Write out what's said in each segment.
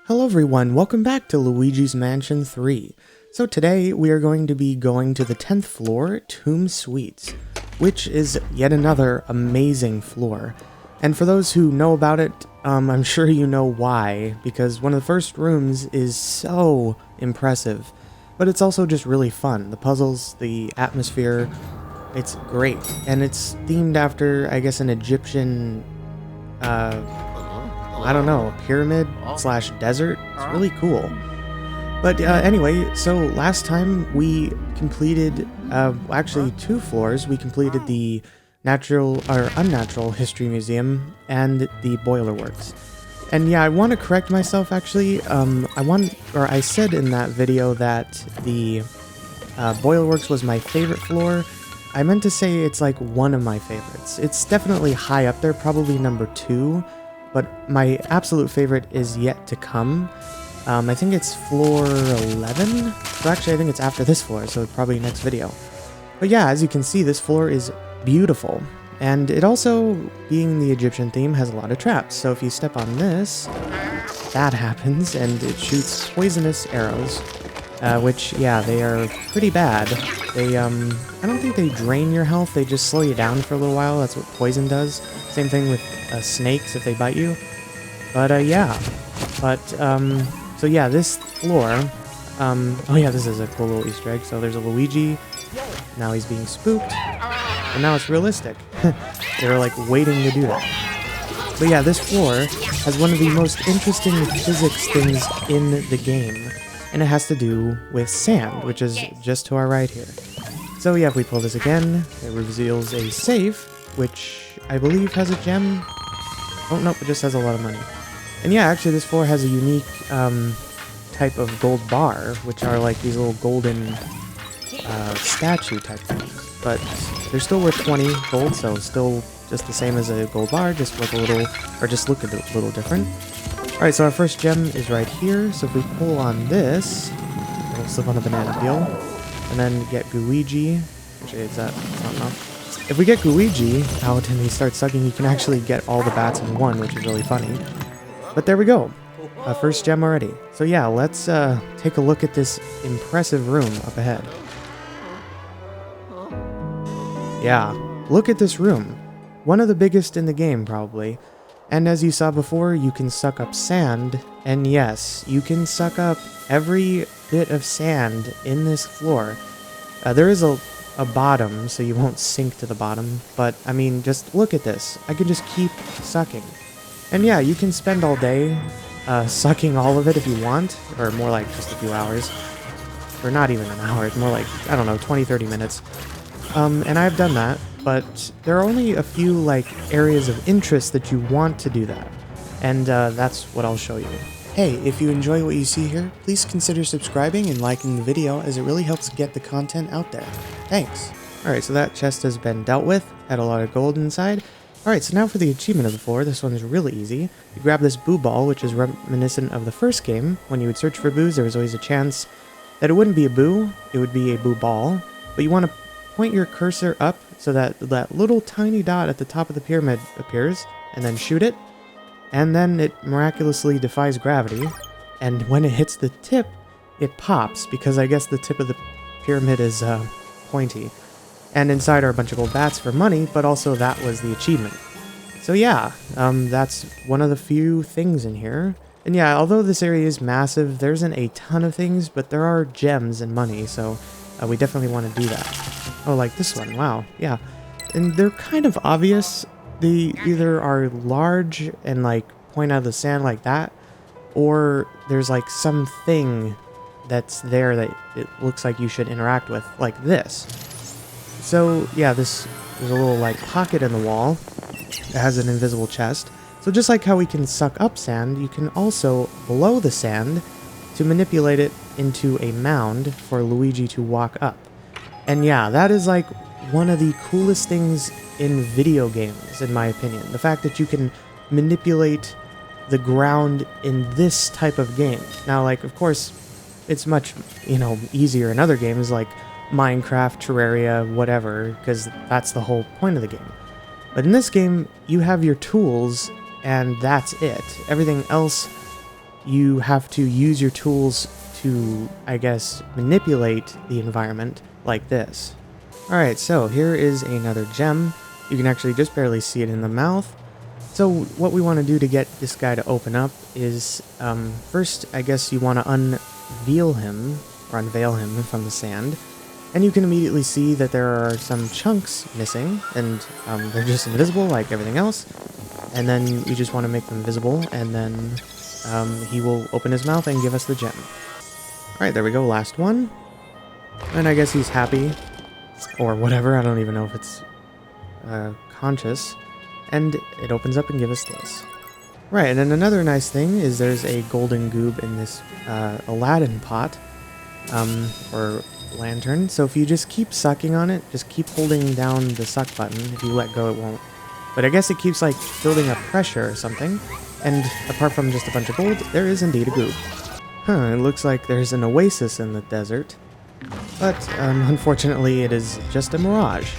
Hello everyone, welcome back to Luigi's Mansion 3. So today we are going to be going to the 10th floor, Tomb Suites, which is yet another amazing floor. And for those who know about it, I'm sure you know why, because one of the first rooms is so impressive. But it's also just really fun. The puzzles, the atmosphere, it's great. And it's themed after, I guess, an Egyptian, I don't know, pyramid slash desert. It's really cool. But anyway, so last time we completed, actually 2 floors. We completed the natural or unnatural history museum and the boiler works. And yeah, I want to correct myself actually. I said in that video that the boiler works was my favorite floor. I meant to say it's like one of my favorites. It's definitely high up there, probably number 2. But my absolute favorite is yet to come. I think it's floor 11? So actually I think it's after this floor, so probably next video. But yeah, as you can see, this floor is beautiful. And it also, being the Egyptian theme, has a lot of traps. So if you step on this, that happens, and it shoots poisonous arrows. Which, yeah, they are pretty bad. They, I don't think they drain your health, they just slow you down for a little while. That's what poison does. Same thing with snakes if they bite you. But, yeah. But, so yeah, this floor, oh yeah, this is a cool little Easter egg. So there's a Luigi, now he's being spooked, and now it's realistic. They were, like, waiting to do that. But yeah, this floor has one of the most interesting physics things in the game. And it has to do with sand, which is just to our right here. So yeah, if we pull this again, it reveals a safe, which I believe has a gem. Oh, nope, it just has a lot of money. And yeah, actually this floor has a unique type of gold bar, which are like these little golden statue type things. But they're still worth 20 gold, so still just the same as a gold bar, just worth a little, or just look a little different. Alright, so our first gem is right here, so if we pull on this, we'll slip on the banana peel, and then get Luigi. Actually, it's not enough. If we get Luigi out and he starts sucking, you can actually get all the bats in one, which is really funny. But there we go. First gem already. So yeah, let's take a look at this impressive room up ahead. Yeah, look at this room. One of the biggest in the game, probably. And as you saw before, you can suck up sand, and yes, you can suck up every bit of sand in this floor. There is a bottom, so you won't sink to the bottom, but I mean, just look at this. I can just keep sucking. And yeah, you can spend all day sucking all of it if you want, or more like just a few hours. Or not even an hour, it's more like, I don't know, 20-30 minutes. And I've done that. But there are only a few, like, areas of interest that you want to do that. And that's what I'll show you. Hey, if you enjoy what you see here, please consider subscribing and liking the video, as it really helps get the content out there. Thanks. Alright, so that chest has been dealt with. Had a lot of gold inside. Alright, so now for the achievement of the floor. This one is really easy. You grab this boo ball, which is reminiscent of the first game. When you would search for boos, there was always a chance that it wouldn't be a boo, it would be a boo ball. But you want to point your cursor up so that that little tiny dot at the top of the pyramid appears, and then shoot it, and then it miraculously defies gravity, and when it hits the tip, it pops, because I guess the tip of the pyramid is pointy. And inside are a bunch of gold bats for money, but also that was the achievement. So yeah, that's one of the few things in here. And yeah, although this area is massive, there isn't a ton of things, but there are gems and money, so we definitely want to do that. Oh, like this one. Wow. Yeah. And they're kind of obvious. They either are large and, like, point out of the sand like that, or there's, like, something that's there that it looks like you should interact with, like this. So, yeah, there's a little, like, pocket in the wall that has an invisible chest. So just like how we can suck up sand, you can also blow the sand to manipulate it into a mound for Luigi to walk up. And yeah, that is like one of the coolest things in video games, in my opinion. The fact that you can manipulate the ground in this type of game. Now, like, of course, it's much, easier in other games like Minecraft, Terraria, whatever, because that's the whole point of the game. But in this game, you have your tools, and that's it. Everything else you have to use your tools to, I guess, manipulate the environment like this. Alright, so here is another gem. You can actually just barely see it in the mouth. So what we want to do to get this guy to open up is, first, I guess you want to unveil him from the sand. And you can immediately see that there are some chunks missing, and they're just invisible like everything else. And then you just want to make them visible, and then he will open his mouth and give us the gem. Alright, there we go, last one. And I guess he's happy, or whatever, I don't even know if it's conscious. And it opens up and gives us this. Right, and then another nice thing is there's a golden goob in this Aladdin pot, or lantern. So if you just keep sucking on it, just keep holding down the suck button. If you let go, it won't. But I guess it keeps like building up pressure or something. And apart from just a bunch of gold, there is indeed a goob. Huh, it looks like there's an oasis in the desert. But unfortunately, it is just a mirage.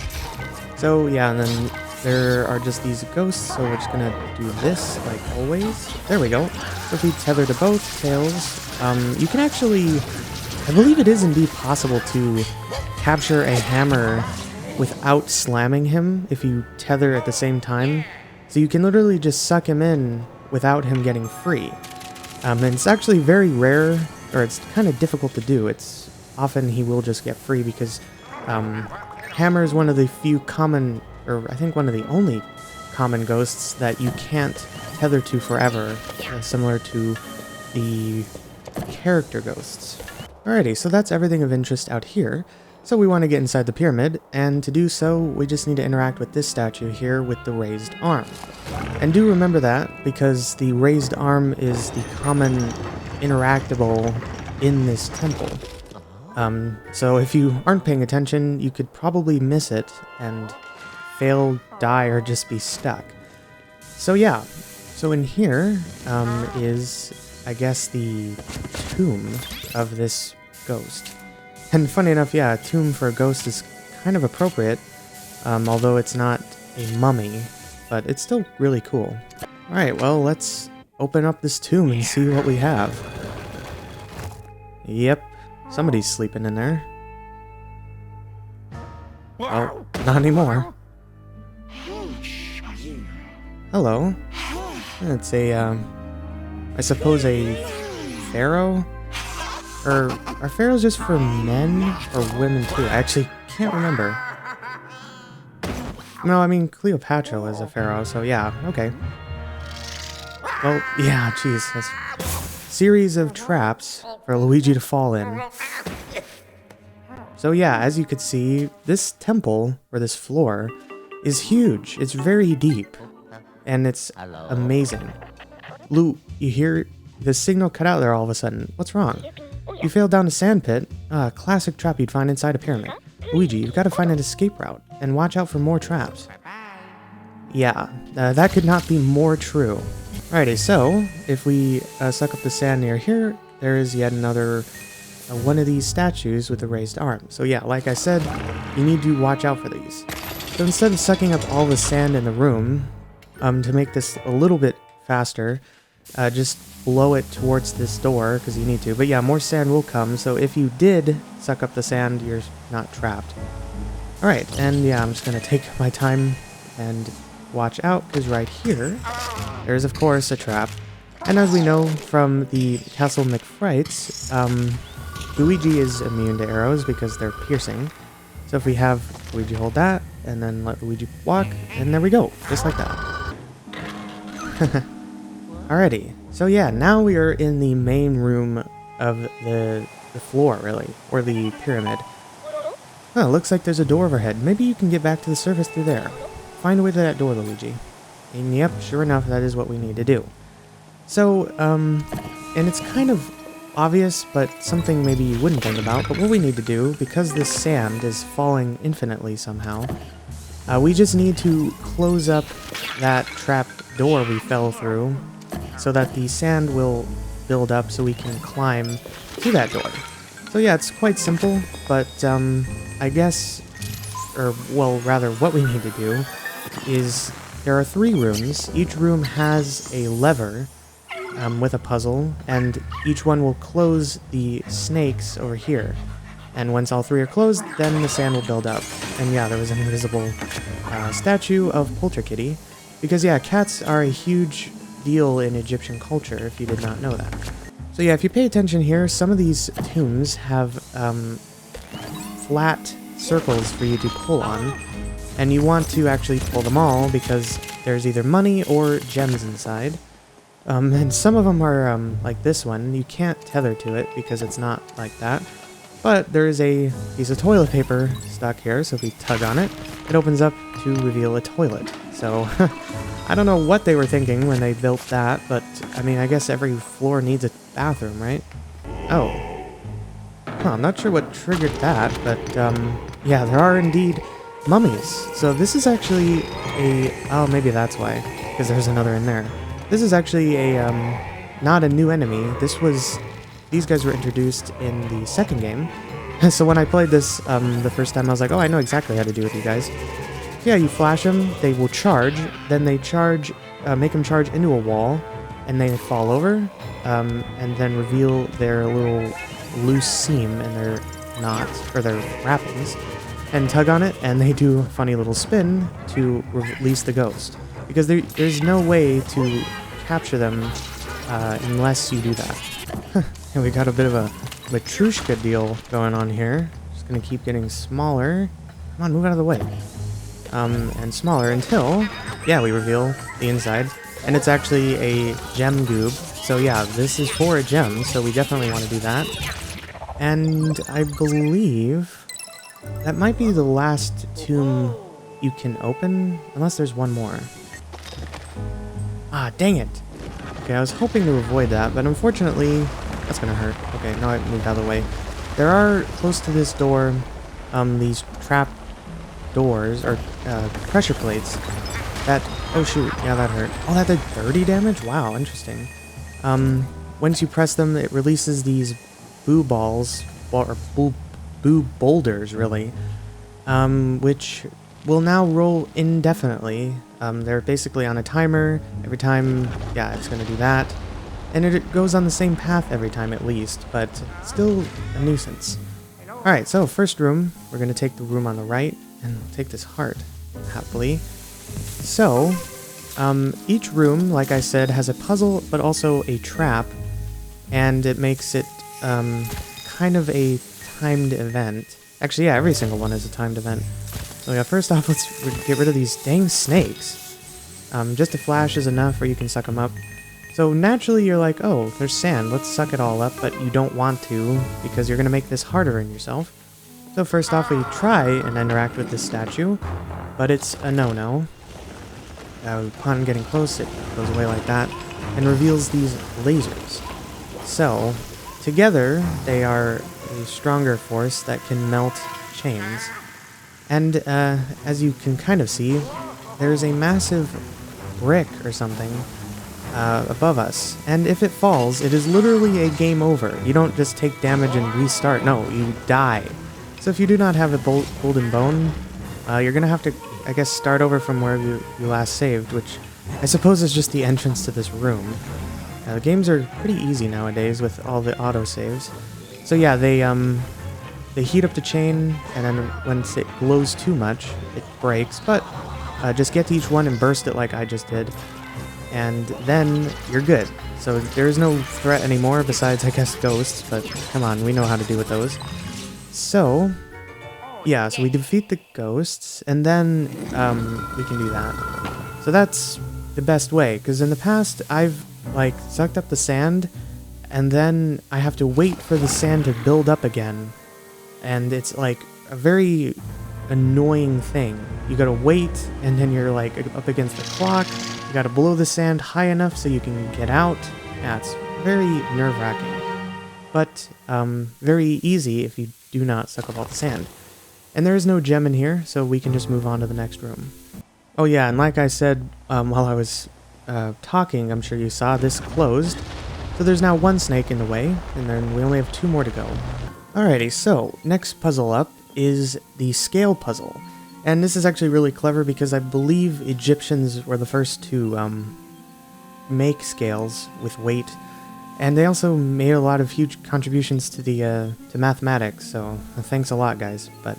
So yeah, and then there are just these ghosts, so we're just gonna do this, like always. There we go. So if we tether to both tails, you can actually, I believe it is indeed possible to capture a hammer without slamming him if you tether at the same time. So you can literally just suck him in without him getting free. And it's actually very rare, or it's kind of difficult to do. It's often he will just get free because hammer is one of the few common, or I think one of the only common ghosts that you can't tether to forever, similar to the character ghosts. Alrighty, so that's everything of interest out here. So we want to get inside the pyramid, and to do so, we just need to interact with this statue here with the raised arm. And do remember that, because the raised arm is the common interactable in this temple. So if you aren't paying attention, you could probably miss it and fail, die, or just be stuck. So yeah, so in here is, I guess, the tomb of this ghost. And funny enough, yeah, a tomb for a ghost is kind of appropriate, although it's not a mummy, but it's still really cool. Alright, well, let's open up this tomb and see what we have. Yep, somebody's sleeping in there. Well, not anymore. Hello. It's a, I suppose a pharaoh? Or are pharaohs just for men or women too? I actually can't remember. No, I mean Cleopatra was a pharaoh, so yeah, okay. Well, yeah, jeez, that's a series of traps for Luigi to fall in. So yeah, as you could see, this temple, or this floor, is huge. It's very deep, and it's amazing. Lu, you hear the signal cut out there all of a sudden. What's wrong? You failed down a sand pit. A classic trap you'd find inside a pyramid. Luigi, you've got to find an escape route, and watch out for more traps. Yeah, that could not be more true. Alrighty, so, if we suck up the sand near here, there is yet another one of these statues with a raised arm. So yeah, like I said, you need to watch out for these. So instead of sucking up all the sand in the room, to make this a little bit faster, just blow it towards this door, because you need to. But yeah, more sand will come, so if you did suck up the sand, you're not trapped. Alright, and yeah, I'm just going to take my time and watch out, because right here, there's of course a trap. And as we know from the Castle McFrights, Luigi is immune to arrows because they're piercing. So if we have Luigi hold that, and then let Luigi walk, and there we go, just like that. Alrighty, so yeah, now we are in the main room of the floor, really, or the pyramid. Oh, looks like there's a door overhead. Maybe you can get back to the surface through there. Find a way to that door, Luigi. And yep, sure enough, that is what we need to do. So, and it's kind of obvious, but something maybe you wouldn't think about, but what we need to do, because this sand is falling infinitely somehow, we just need to close up that trap door we fell through, so that the sand will build up so we can climb to that door. So yeah, it's quite simple, but I guess, or well, rather what we need to do is, there are 3 rooms. Each room has a lever, with a puzzle, and each one will close the snakes over here. And once all three are closed, then the sand will build up. And yeah, there was an invisible statue of Polterkitty. Because yeah, cats are a huge deal in Egyptian culture, if you did not know that. So yeah, if you pay attention here, some of these tombs have flat circles for you to pull on. And you want to actually pull them all because there's either money or gems inside. And some of them are like this one. You can't tether to it because it's not like that. But there is a piece of toilet paper stuck here, so if we tug on it, it opens up to reveal a toilet. So, I don't know what they were thinking when they built that, but, I mean, I guess every floor needs a bathroom, right? Oh. Huh, I'm not sure what triggered that, but, yeah, there are indeed mummies. So this is actually a... Oh, maybe that's why, because there's another in there. This is actually a, not a new enemy. This was... These guys were introduced in the second game. So when I played this the first time, I was like, oh, I know exactly how to do it, you guys. Yeah, you flash them, they will charge, then they charge, make them charge into a wall, and they fall over, and then reveal their little loose seam and their knots, or their wrappings, and tug on it, and they do a funny little spin to release the ghost. Because there's no way to capture them unless you do that. And we got a bit of a Matrushka deal going on here. Just gonna keep getting smaller. Come on, move out of the way. And smaller until, yeah, we reveal the inside. And it's actually a gem goob. So yeah, this is for a gem, so we definitely want to do that. And I believe that might be the last tomb you can open, unless there's one more. Ah, dang it. Okay, I was hoping to avoid that, but unfortunately, that's gonna hurt. Okay, now I moved out of the way. There are, close to this door, these trap doors, or pressure plates, that, oh shoot, yeah, that hurt. Oh, that did 30 damage? Wow, interesting. Once you press them, it releases these boo balls, or boo boulders, really, which will now roll indefinitely. They're basically on a timer. Every time, yeah, it's going to do that. And it goes on the same path every time at least, but still a nuisance. Alright, so first room, we're going to take the room on the right, and we'll take this heart, happily. So, each room, like I said, has a puzzle, but also a trap, and it makes it kind of a timed event. Actually, yeah, every single one is a timed event. So yeah, first off, let's get rid of these dang snakes. Just a flash is enough, or you can suck them up. So naturally you're like, oh, there's sand, let's suck it all up, but you don't want to, because you're going to make this harder on yourself. So first off, we try and interact with this statue, but it's a no-no. Upon getting close, it goes away like that, and reveals these lasers. So, together, they are a stronger force that can melt chains. And, as you can kind of see, there's a massive brick or something above us. And if it falls, it is literally a game over. You don't just take damage and restart. No, you die. So if you do not have a golden bone, you're going to have to, I guess, start over from where you last saved, which I suppose is just the entrance to this room. The games are pretty easy nowadays with all the autosaves. So yeah, they heat up the chain, and then once it glows too much, it breaks, but just get to each one and burst it like I just did, and then you're good. So there's no threat anymore besides, I guess, ghosts, but come on, we know how to deal with those. So, yeah, so we defeat the ghosts, and then we can do that. So that's the best way, because in the past, I've, like, sucked up the sand, and then I have to wait for the sand to build up again. And it's, like, a very annoying thing. You gotta wait, and then you're, like, up against the clock. You gotta blow the sand high enough so you can get out. Yeah, it's very nerve-wracking. But, very easy if you do not suck up all the sand. And there is no gem in here, so we can just move on to the next room. Oh yeah, and like I said while I was talking, I'm sure you saw, this closed. So there's now one snake in the way, and then we only have 2 more to go. Alrighty, so next puzzle up is the scale puzzle. And this is actually really clever because I believe Egyptians were the first to make scales with weight, and they also made a lot of huge contributions to the to mathematics, so thanks a lot, guys. But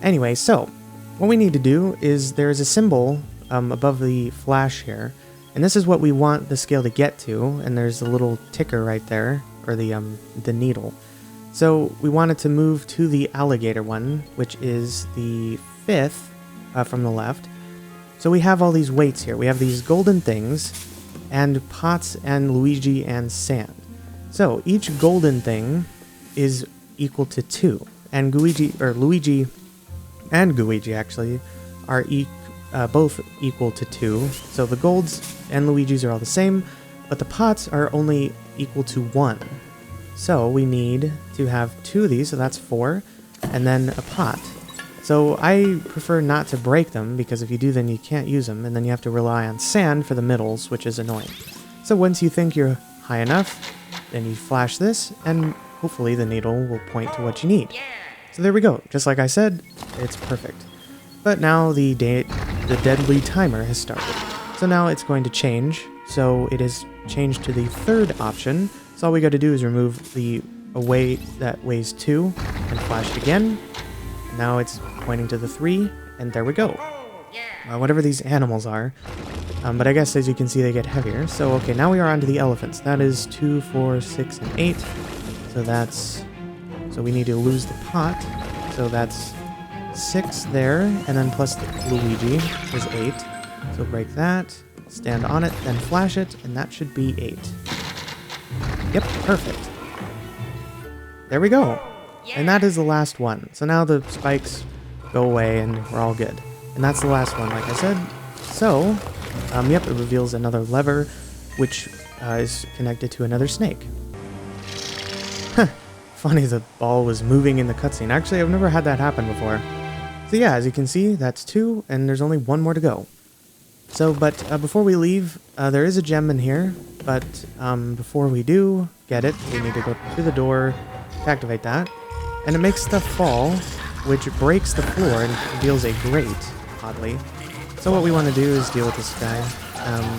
anyway, so what we need to do is there's a symbol above the flash here, and this is what we want the scale to get to, and there's a little ticker right there, or the needle. So we want it to move to the alligator one, which is the 5th from the left. So we have all these weights here. We have these golden things, and pots, and Luigi, and sand. So each golden thing is equal to 2, and Luigi and Luigi actually are both equal to 2. So the golds and Luigi's are all the same, but the pots are only equal to 1. So we need to have 2 of these, so that's 4, and then a pot. So I prefer not to break them, because if you do, then you can't use them, and then you have to rely on sand for the middles, which is annoying. So once you think you're high enough, then you flash this, and hopefully the needle will point to what you need. So there we go. Just like I said, it's perfect. But now the deadly timer has started. So now it's going to change. So it is changed to the 3rd option. So all we got to do is remove the weight that weighs 2 and flash it again. Now it's pointing to the 3, and there we go. Whatever these animals are. But I guess as you can see, they get heavier. So okay, now we are on to the elephants. That is 2, 4, 6, and 8. So we need to lose the pot. So that's 6 there, and then plus the Luigi is 8. So break that, stand on it, then flash it, and that should be 8. Yep, perfect. There we go. And that is the last one. So now the spikes go away and we're all good. And that's the last one, like I said. So, yep, it reveals another lever, which is connected to another snake. Huh. Funny, the ball was moving in the cutscene. Actually, I've never had that happen before. So yeah, as you can see, that's 2, and there's only 1 more to go. So, but before we leave, there is a gem in here, but before we do get it, we need to go to the door to activate that. And it makes stuff fall, which breaks the floor and reveals a grate, oddly. So what we want to do is deal with this guy.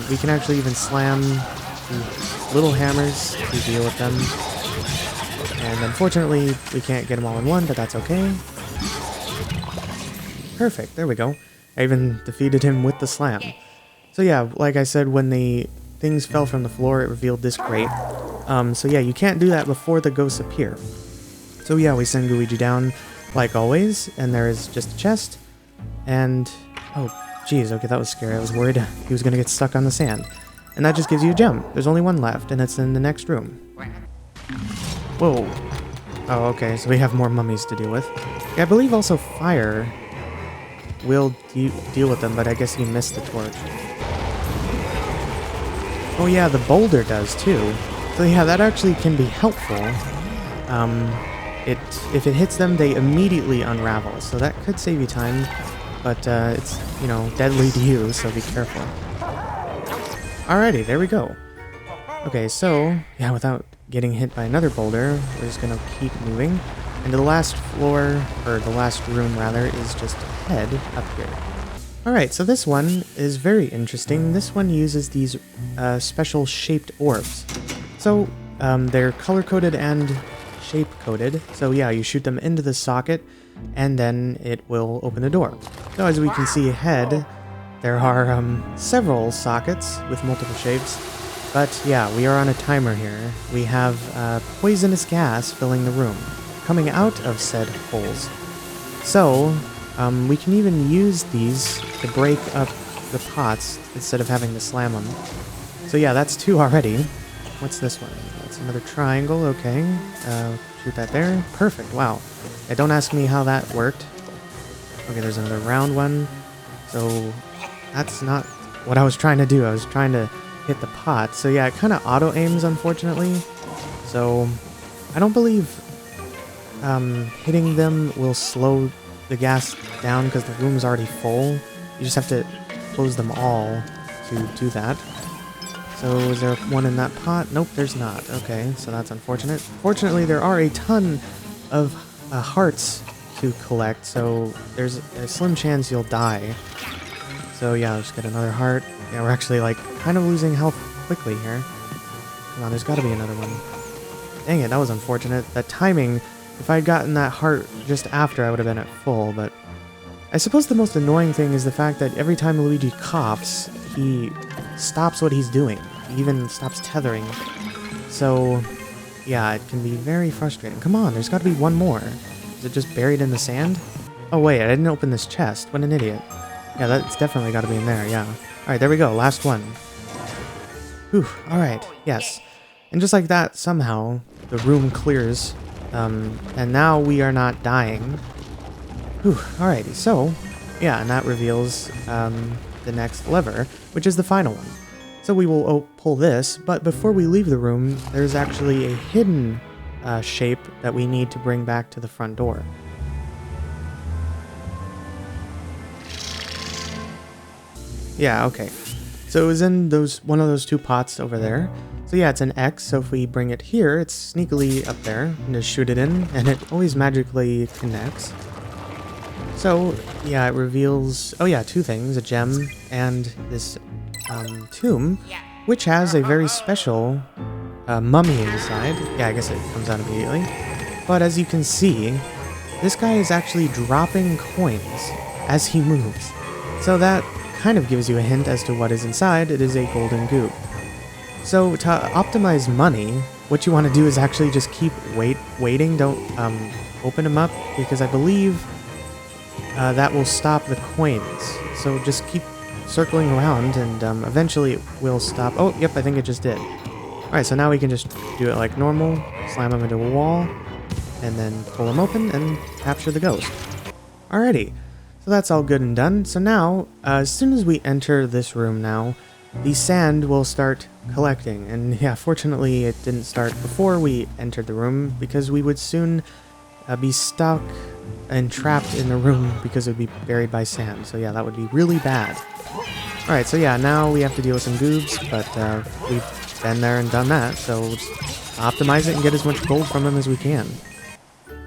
We can actually even slam the little hammers to deal with them. And unfortunately, we can't get them all in one, but that's okay. Perfect, there we go. I even defeated him with the slam. So yeah, like I said, when the things fell from the floor, it revealed this grate. So yeah, you can't do that before the ghosts appear. So yeah, we send Luigi down, like always, and there is just a chest, and... oh, jeez, okay, that was scary. I was worried he was going to get stuck on the sand. And that just gives you a gem. There's only 1 left, and it's in the next room. Whoa. Oh, okay, so we have more mummies to deal with. Yeah, I believe also fire will deal with them, but I guess he missed the torch. Oh yeah, the boulder does too. So yeah, that actually can be helpful. If it hits them, they immediately unravel, so that could save you time, but it's, you know, deadly to you, so be careful. Alrighty, there we go. Okay, so, yeah, without getting hit by another boulder, we're just gonna keep moving. And the last floor, or the last room rather, is just ahead up here. Alright, so this one is very interesting. This one uses these special shaped orbs. So, they're color-coded and shape-coded. So yeah, you shoot them into the socket, and then it will open the door. So as we can see ahead, there are several sockets with multiple shapes. But yeah, we are on a timer here. We have poisonous gas filling the room, coming out of said holes. So, we can even use these to break up the pots instead of having to slam them. So yeah, that's 2 already. What's this one? That's another triangle, okay. Shoot that there. Perfect, wow. Yeah, don't ask me how that worked. Okay, there's another round one. So, that's not what I was trying to do. I was trying to hit the pot. So yeah, it kind of auto-aims, unfortunately. So, I don't believe hitting them will slow the gas down because the room's already full. You just have to close them all to do that. So is there one in that pot? Nope, there's not. Okay, so that's unfortunate. Fortunately, there are a ton of hearts to collect, so there's a slim chance you'll die. So yeah, let's get another heart. Yeah, we're actually like kind of losing health quickly here. Come on, there's got to be another one. Dang it, that was unfortunate. That timing, if I'd gotten that heart just after, I would have been at full, but... I suppose the most annoying thing is the fact that every time Luigi coughs, he stops what he's doing. He even stops tethering. So, yeah, it can be very frustrating. Come on, there's got to be one more. Is it just buried in the sand? Oh wait, I didn't open this chest. What an idiot. Yeah, that's definitely got to be in there, yeah. Alright, there we go, last one. Whew, alright, yes. And just like that, somehow, the room clears. And now we are not dying. Whew, alrighty, so, yeah, and that reveals the next lever, which is the final one. So we will pull this, but before we leave the room, there's actually a hidden shape that we need to bring back to the front door. Yeah, okay. So it was in one of those two pots over there. So yeah, it's an X, so if we bring it here, it's sneakily up there, and just shoot it in, and it always magically connects. So, yeah, it reveals, oh yeah, two things, a gem and this tomb, which has a very special mummy inside. Yeah, I guess it comes out immediately. But as you can see, this guy is actually dropping coins as he moves. So that kind of gives you a hint as to what is inside. It is a golden goop. So to optimize money, what you want to do is actually just keep waiting. Don't open them up, because I believe that will stop the coins. So just keep circling around, and eventually it will stop. Oh, yep, I think it just did. Alright, so now we can just do it like normal, slam them into a wall, and then pull them open and capture the ghost. Alrighty, so that's all good and done. So now, as soon as we enter this room now, the sand will start collecting. And yeah, fortunately it didn't start before we entered the room, because we would soon be stuck and trapped in the room because it would be buried by sand. So yeah, that would be really bad. Alright, so yeah, now we have to deal with some goobs, but we've been there and done that, so let's optimize it and get as much gold from them as we can.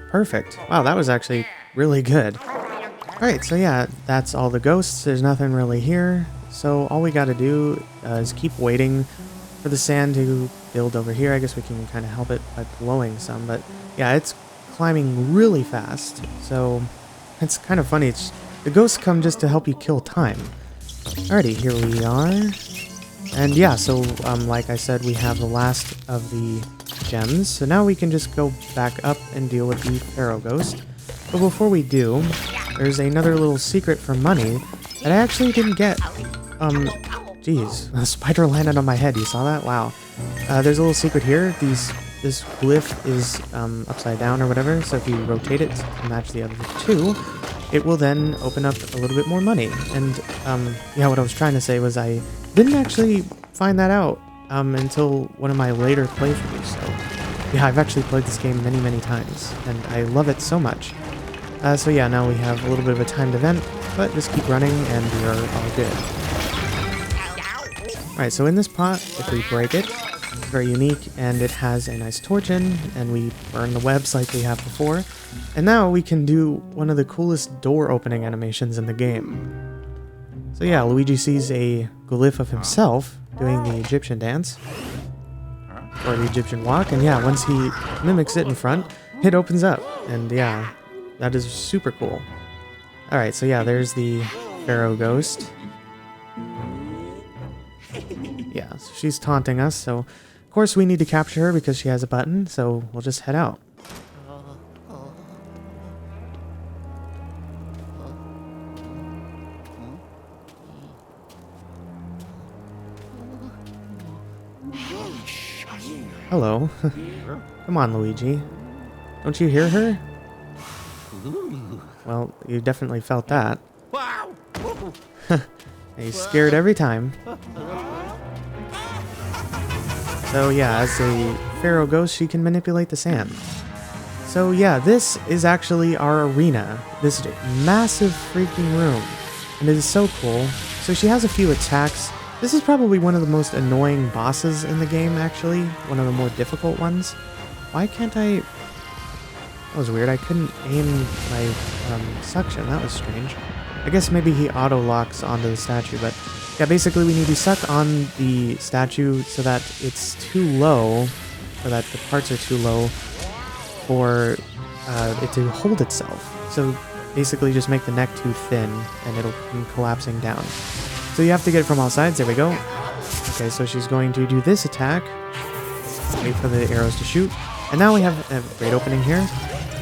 Perfect. Wow, that was actually really good. Alright, so yeah, that's all the ghosts. There's nothing really here. So all we gotta do is keep waiting for the sand to build over here. I guess we can kind of help it by blowing some, but yeah, it's climbing really fast. So it's kind of funny. The ghosts come just to help you kill time. Alrighty, here we are. And yeah, so like I said, we have the last of the gems. So now we can just go back up and deal with the Pharaoh Ghost. But before we do, there's another little secret for money that I actually didn't get. Geez, a spider landed on my head. You saw that? Wow. There's a little secret here. This glyph is upside down or whatever, so if you rotate it to match the other two, it will then open up a little bit more money. And yeah, what I was trying to say was I didn't actually find that out until one of my later playthroughs. So yeah, I've actually played this game many, many times, and I love it so much. So yeah, now we have a little bit of a timed event, but just keep running and we are all good. Alright, so in this pot, if we break it, it's very unique, and it has a nice torch in, and we burn the webs like we have before. And now we can do one of the coolest door opening animations in the game. So yeah, Luigi sees a glyph of himself doing the Egyptian dance, or the Egyptian walk, and yeah, once he mimics it in front, it opens up, and yeah, that is super cool. Alright, so yeah, there's the Pharaoh Ghost. Yeah, so she's taunting us, so of course we need to capture her because she has a button, so we'll just head out. Hello. Come on, Luigi. Don't you hear her? Well, you definitely felt that. He's scared every time. So yeah, as a Pharaoh Ghost, she can manipulate the sand. So yeah, this is actually our arena. This massive freaking room. And it is so cool. So she has a few attacks. This is probably one of the most annoying bosses in the game, actually. One of the more difficult ones. Why can't I... That was weird. I couldn't aim my suction. That was strange. I guess maybe he auto-locks onto the statue, but Yeah, basically we need to suck on the statue so that it's too low, so that the parts are too low for it to hold itself. So basically just make the neck too thin and it'll come collapsing down. So you have to get it from all sides. There we go. Okay, so she's going to do this attack. Wait for the arrows to shoot. And now we have a great opening here.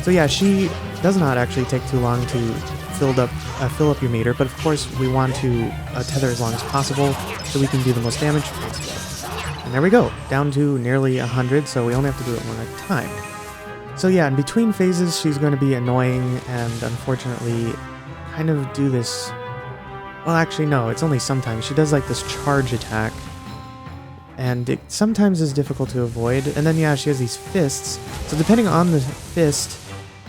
So yeah, she does not actually take too long to fill up your meter, but of course we want to tether as long as possible so we can do the most damage possible. And there we go, down to nearly 100, so we only have to do it one at a time. So yeah, in between phases she's going to be annoying and unfortunately kind of do this... Well, actually no, it's only sometimes. She does like this charge attack, and it sometimes is difficult to avoid. And then yeah, she has these fists. So depending on the fist,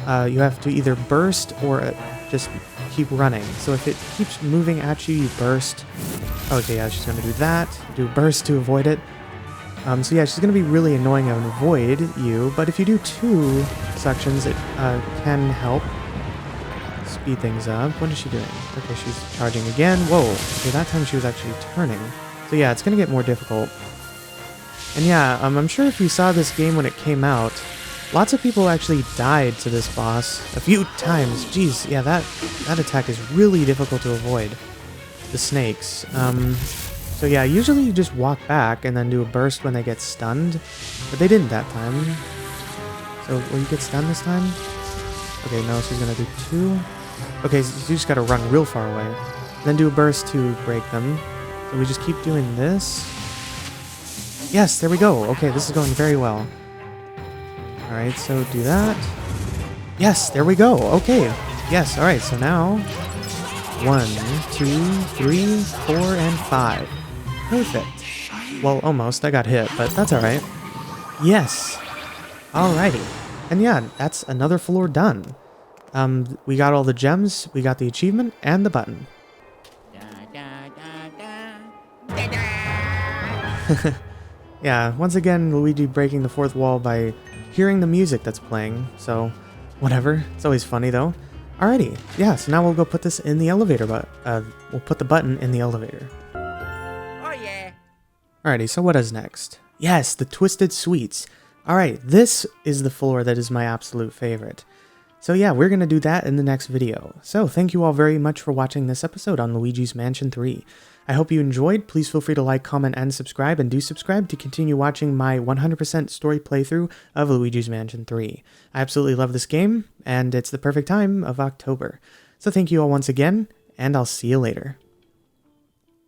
you have to either burst or just keep running. So if it keeps moving at you, you burst. Okay, yeah, she's going to do that. Do burst to avoid it. So yeah, she's going to be really annoying and avoid you, but if you do 2 sections, it can help speed things up. What is she doing? Okay, she's charging again. Whoa, okay, that time she was actually turning. So yeah, it's going to get more difficult. And yeah, I'm sure if you saw this game when it came out, lots of people actually died to this boss a few times. Jeez, yeah, that attack is really difficult to avoid. The snakes. So yeah, usually you just walk back and then do a burst when they get stunned, but they didn't that time. So will you get stunned this time? Okay, no, she's gonna do 2. Okay, so you just gotta run real far away. Then do a burst to break them. So we just keep doing this. Yes, there we go. Okay, this is going very well. Alright, so do that. Yes, there we go. Okay. Yes, alright, so now 1, 2, 3, 4, and 5. Perfect. Well, almost. I got hit, but that's alright. Yes. Alrighty. And yeah, that's another floor done. We got all the gems, we got the achievement, and the button. Yeah, once again, Luigi breaking the 4th wall by hearing the music that's playing, so whatever. It's always funny, though. Alrighty. Yeah, so now we'll go put this in the elevator, but we'll put the button in the elevator. Alrighty, so what is next? Yes, the Twisted Sweets. Alright, this is the floor that is my absolute favorite. So yeah, we're going to do that in the next video. So thank you all very much for watching this episode on Luigi's Mansion 3. I hope you enjoyed. Please feel free to like, comment, and subscribe, and do subscribe to continue watching my 100% story playthrough of Luigi's Mansion 3. I absolutely love this game, and it's the perfect time of October. So thank you all once again, and I'll see you later.